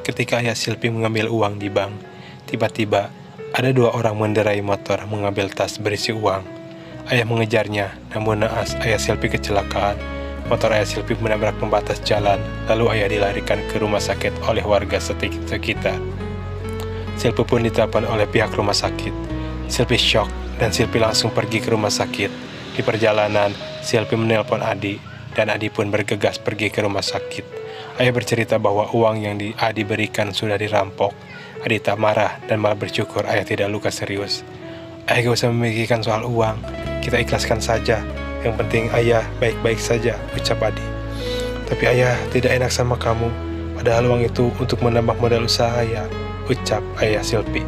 ketika ayah Silpi mengambil uang di bank. Tiba-tiba, ada dua orang mengendarai motor mengambil tas berisi uang. Ayah mengejarnya, namun naas ayah Silpi kecelakaan. Motor ayah Silpi menabrak pembatas jalan, lalu ayah dilarikan ke rumah sakit oleh warga sekitar. Silpi pun ditelepon oleh pihak rumah sakit. Silpi shock dan Silpi langsung pergi ke rumah sakit. Di perjalanan, Silpi menelpon Adi, dan Adi pun bergegas pergi ke rumah sakit. Ayah bercerita bahwa uang yang Adi berikan sudah dirampok. Adi tak marah dan malah bersyukur ayah tidak luka serius. Ayah gak usah memikirkan soal uang, kita ikhlaskan saja. Yang penting ayah baik-baik saja, ucap Adi. Tapi ayah tidak enak sama kamu, padahal uang itu untuk menambah modal usaha ayah, ucap ayah Silpi.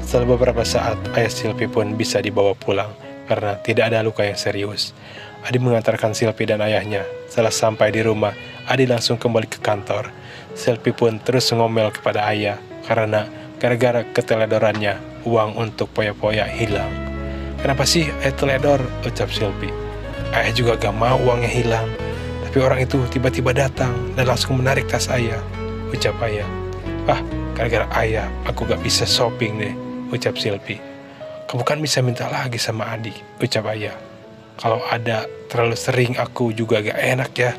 Setelah beberapa saat, ayah Silpi pun bisa dibawa pulang karena tidak ada luka yang serius. Adi mengantarkan Silpi dan ayahnya. Setelah sampai di rumah, Adi langsung kembali ke kantor. Silpi pun terus ngomel kepada ayah karena gara-gara keteledorannya, uang untuk poya-poya hilang. Kenapa sih ayah teledor, ucap Silpi. Ayah juga gak mau uangnya hilang, tapi orang itu tiba-tiba datang dan langsung menarik tas ayah, ucap ayah. Gara-gara ayah, aku gak bisa shopping deh, ucap Silpi. Kamu kan bisa minta lagi sama Adi, ucap ayah. Kalau ada terlalu sering aku juga gak enak ya.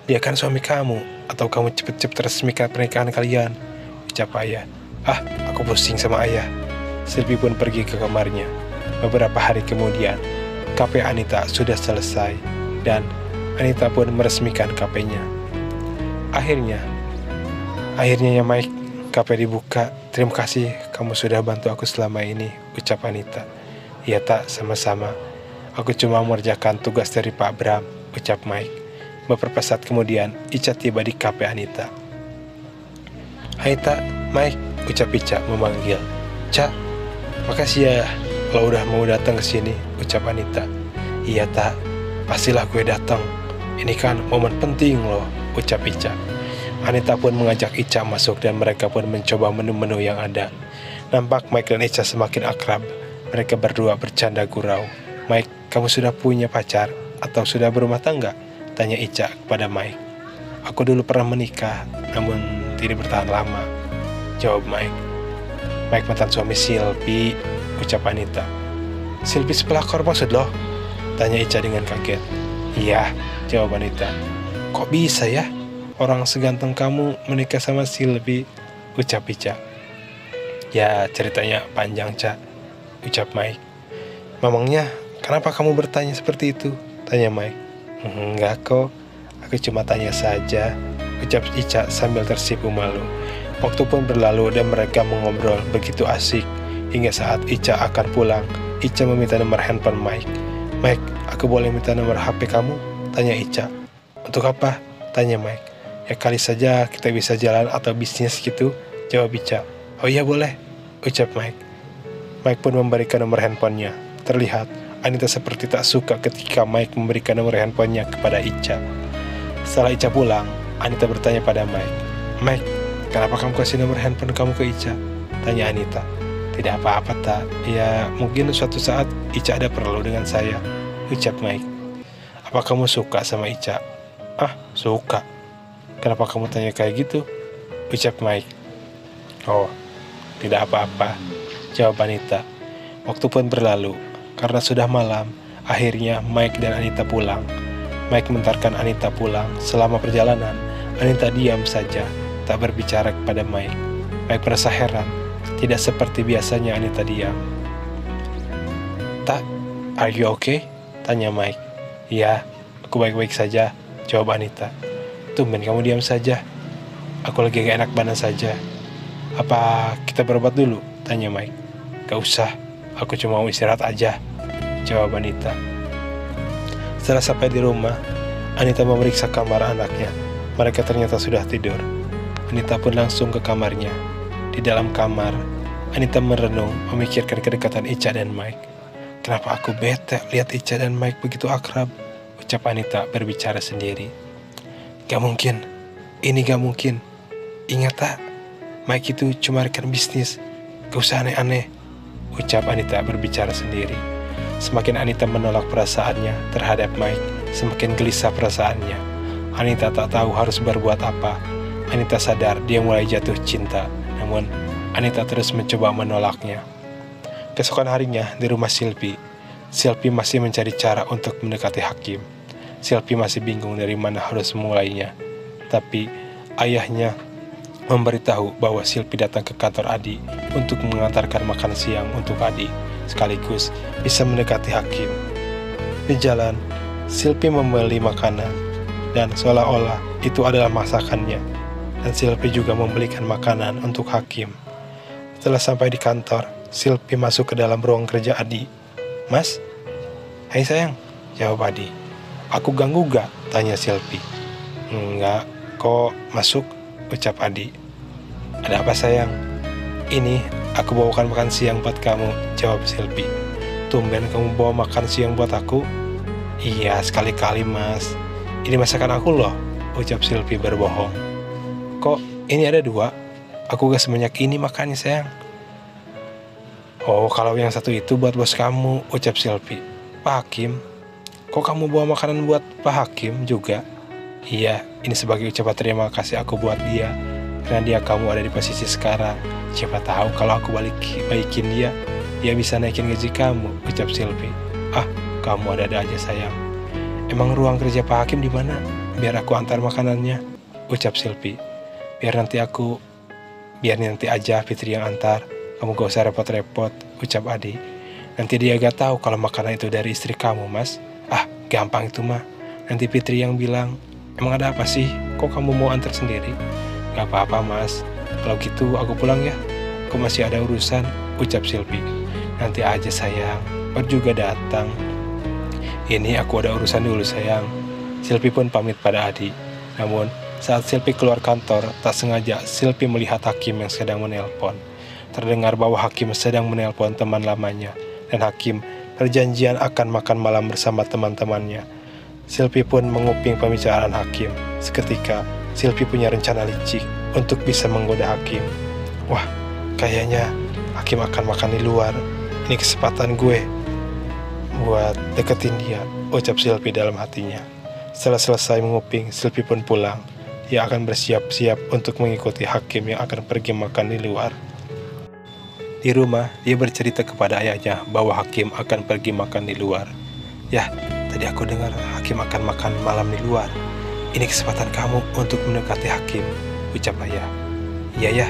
Dia kan suami kamu, atau kamu cepet-cepet resmikan pernikahan kalian, ucap ayah. Aku pusing sama ayah. Silpi pun pergi ke kamarnya. Beberapa hari kemudian, KP Anita sudah selesai, dan Anita pun meresmikan KP-nya. Akhirnya ya Mike, KP dibuka. Terima kasih kamu sudah bantu aku selama ini, ucap Anita. Iya tak, sama-sama. Aku cuma mengerjakan tugas dari Pak Bram, ucap Mike. Beberapa saat kemudian, Ica tiba di KP Anita. Hai Tak, Mike, ucap Ica memanggil. Ca, makasih ya kalau udah mau datang ke sini, ucap Anita. Iya Tak, pastilah gue datang. Ini kan momen penting loh, ucap Ica. Anita pun mengajak Ica masuk dan mereka pun mencoba menu-menu yang ada. Nampak Mike dan Ica semakin akrab. Mereka berdua bercanda gurau. Mike, kamu sudah punya pacar atau sudah berumah tangga? Tanya Ica kepada Mike. Aku dulu pernah menikah, namun tidak bertahan lama, jawab Mike. Mike mantan suami Silpi, ucap Anita. Silpi sepelakor maksud lo? Tanya Ica dengan kaget. Iya, jawab Anita. Kok bisa ya orang seganteng kamu menikah sama Silpi, ucap Ica. Ya ceritanya panjang, Ca, ucap Mike. Memangnya kenapa kamu bertanya seperti itu? Tanya Mike. Enggak kok, aku cuma tanya saja, ucap Ica sambil tersipu malu. Waktu pun berlalu dan mereka mengobrol begitu asik. Hingga saat Ica akan pulang, Ica meminta nomor handphone Mike. Mike, aku boleh minta nomor HP kamu? Tanya Ica. Untuk apa? Tanya Mike. Ya kali saja kita bisa jalan atau bisnis gitu, jawab Ica. Oh iya boleh, ucap Mike. Mike pun memberikan nomor handphonenya. Terlihat Anita seperti tak suka ketika Mike memberikan nomor handphonenya kepada Ica. Setelah Ica pulang, Anita bertanya pada Mike. Mike, kenapa kamu kasih nomor handphone kamu ke Ica? Tanya Anita. Tidak apa-apa Tak, ya mungkin suatu saat Ica ada perlu dengan saya, ucap Mike. Apa kamu suka sama Ica? Suka. Kenapa kamu tanya kayak gitu? Ucap Mike. Oh, tidak apa-apa, jawab Anita. Waktu pun berlalu. Karena sudah malam, akhirnya Mike dan Anita pulang. Mike mengantarkan Anita pulang. Selama perjalanan, Anita diam saja, tak berbicara kepada Mike. Mike merasa heran, tidak seperti biasanya Anita diam. Tak, are you okay? Tanya Mike. Iya, aku baik-baik saja, jawab Anita. Tumben kamu diam saja. Aku lagi gak enak badan saja. Apa kita berobat dulu? Tanya Mike. Gak usah, aku cuma mau istirahat aja, jawab Anita. Setelah sampai di rumah, Anita memeriksa kamar anaknya. Mereka ternyata sudah tidur. Anita pun langsung ke kamarnya. Di dalam kamar, Anita merenung memikirkan kedekatan Ica dan Mike. Kenapa aku bete lihat Ica dan Mike begitu akrab? Ucap Anita berbicara sendiri. Gak mungkin, ini gak mungkin. Ingat tak, Mike itu cuma rekan bisnis. Gak usah aneh-aneh, ucap Anita berbicara sendiri. Semakin Anita menolak perasaannya terhadap Mike, semakin gelisah perasaannya. Anita tak tahu harus berbuat apa. Anita sadar dia mulai jatuh cinta, namun Anita terus mencoba menolaknya. Keesokan harinya di rumah Silpi masih mencari cara untuk mendekati Hakim. Silpi masih bingung dari mana harus memulainya. Tapi ayahnya memberitahu bahwa Silpi datang ke kantor Adi untuk mengantarkan makan siang untuk Adi, sekaligus bisa mendekati Hakim. Di jalan, Silpi membeli makanan, dan seolah-olah itu adalah masakannya. Dan Silpi juga membelikan makanan untuk Hakim. Setelah sampai di kantor, Silpi masuk ke dalam ruang kerja Adi. "Mas?" "Hai sayang," jawab Adi. "Aku ganggu gak?" tanya Silpi. "Enggak, kok masuk?" ucap Adi. "Ada apa sayang?" "Ini, aku bawakan makan siang buat kamu," jawab Silpi. "Tumben kamu bawa makan siang buat aku?" "Iya, sekali-kali mas. Ini masakan aku loh," ucap Silpi berbohong. "Kok ini ada 2? Aku gak sebanyak ini makannya sayang." "Oh, kalau yang satu itu buat bos kamu," ucap Silpi. "Pak Hakim, kok kamu bawa makanan buat Pak Hakim juga?" "Iya, ini sebagai ucapan terima kasih aku buat dia. Karena dia kamu ada di posisi sekarang. Siapa tahu kalau aku baikin dia, dia bisa naikin gaji kamu," ucap Silpi. "Ah, kamu ada-ada aja sayang. Emang ruang kerja Pak Hakim di mana? Biar aku antar makanannya," ucap Silpi. Biar nanti aja Fitri yang antar. Kamu gak usah repot-repot," ucap Adi. "Nanti dia gak tahu kalau makanan itu dari istri kamu, mas." "Ah, gampang itu mah. Nanti Fitri yang bilang, 'Emang ada apa sih? Kok kamu mau antar sendiri?'" "Gak apa-apa mas. Kalau gitu aku pulang ya. Aku masih ada urusan," ucap Silpi. "Nanti aja sayang, baru juga datang." "Ini aku ada urusan dulu sayang." Silpi pun pamit pada Adi. Namun saat Silpi keluar kantor, tak sengaja Silpi melihat Hakim yang sedang menelpon. Terdengar bahwa Hakim sedang menelpon teman lamanya, dan Hakim berjanjian akan makan malam bersama teman-temannya. Silpi pun menguping pembicaraan Hakim. Seketika, Silpi punya rencana licik untuk bisa menggoda Hakim. "Wah, kayaknya Hakim akan makan di luar. Ini kesempatan gue buat deketin dia," ucap Silpi dalam hatinya. Setelah selesai menguping, Silpi pun pulang. Dia akan bersiap-siap untuk mengikuti Hakim yang akan pergi makan di luar. Di rumah, dia bercerita kepada ayahnya bahwa Hakim akan pergi makan di luar. "Yah, tadi aku dengar Hakim akan makan malam di luar. Ini kesempatan kamu untuk mendekati Hakim," ucap ayah. "Iya ya,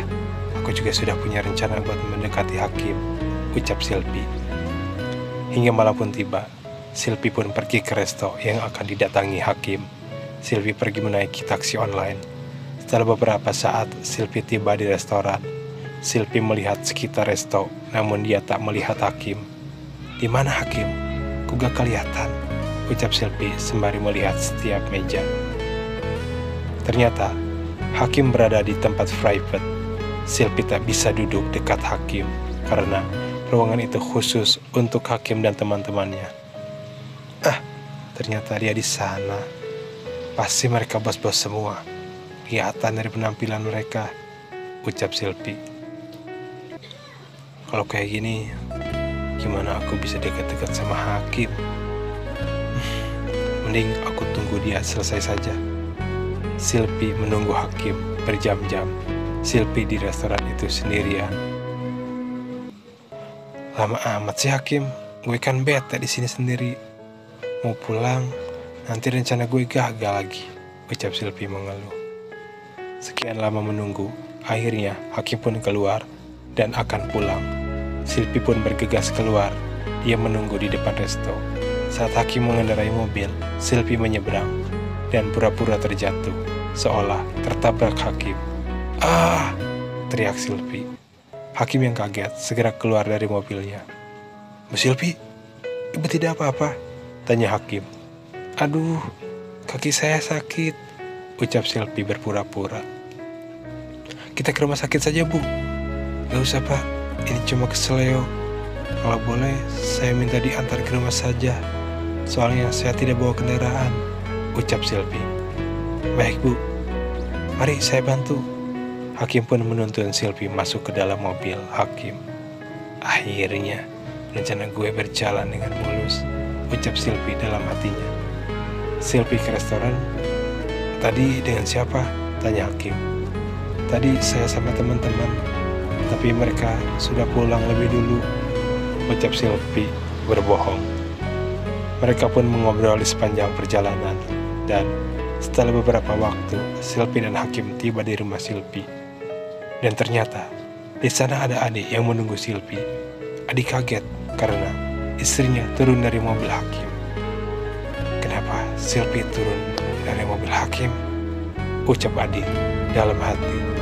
aku juga sudah punya rencana buat mendekati Hakim," ucap Silpi. Hingga malam pun tiba, Silpi pun pergi ke resto yang akan didatangi Hakim. Silpi pergi menaiki taksi online. Setelah beberapa saat, Silpi tiba di restoran. Silpi melihat sekitar resto, namun dia tak melihat Hakim. "Di mana Hakim? Kok gak kelihatan?" ucap Silpi sembari melihat setiap meja. Ternyata, Hakim berada di tempat private. Silpi tak bisa duduk dekat Hakim, karena ruangan itu khusus untuk Hakim dan teman-temannya. "Ah, ternyata dia di sana. Pasti mereka bos-bos semua. Kelihatan dari penampilan mereka," ucap Silpi. "Kalau kayak gini, gimana aku bisa dekat-dekat sama Hakim? Mending aku tunggu dia selesai saja." Silpi menunggu Hakim berjam-jam. Silpi di restoran itu sendirian. "Lama amat sih Hakim, gue kan bete di sini sendiri. Mau pulang, nanti rencana gue gagal lagi," ucap Silpi mengeluh. Sekian lama menunggu, akhirnya Hakim pun keluar dan akan pulang. Silpi pun bergegas keluar. Dia menunggu di depan resto. Saat Hakim mengendarai mobil, Silpi menyeberang dan pura-pura terjatuh, seolah tertabrak Hakim. "Ah!" teriak Silpi. Hakim yang kaget segera keluar dari mobilnya. "Bu Silpi, ibu tidak apa-apa?" tanya Hakim. "Aduh, kaki saya sakit," ucap Silpi berpura-pura. "Kita ke rumah sakit saja, Bu." "Gak usah, Pak. Ini cuma keseleo. Kalau boleh, saya minta diantar ke rumah saja. Soalnya saya tidak bawa kendaraan," ucap Silpi. "Baik, Bu. Mari saya bantu." Hakim pun menuntun Silpi masuk ke dalam mobil Hakim. "Akhirnya, rencana gue berjalan dengan mulus," ucap Silpi dalam hatinya. Silpi ke restoran. "Tadi dengan siapa?" tanya Hakim. Tadi saya sama teman-teman, tapi mereka sudah pulang lebih dulu, ucap Silpi berbohong. Mereka pun mengobrol sepanjang perjalanan, dan setelah beberapa waktu, Silpi dan Hakim tiba di rumah Silpi. Dan ternyata, di sana ada adik yang menunggu Silpi. Adik kaget karena istrinya turun dari mobil Hakim. Kenapa Silpi turun dari mobil Hakim? Ucap adik dalam hati.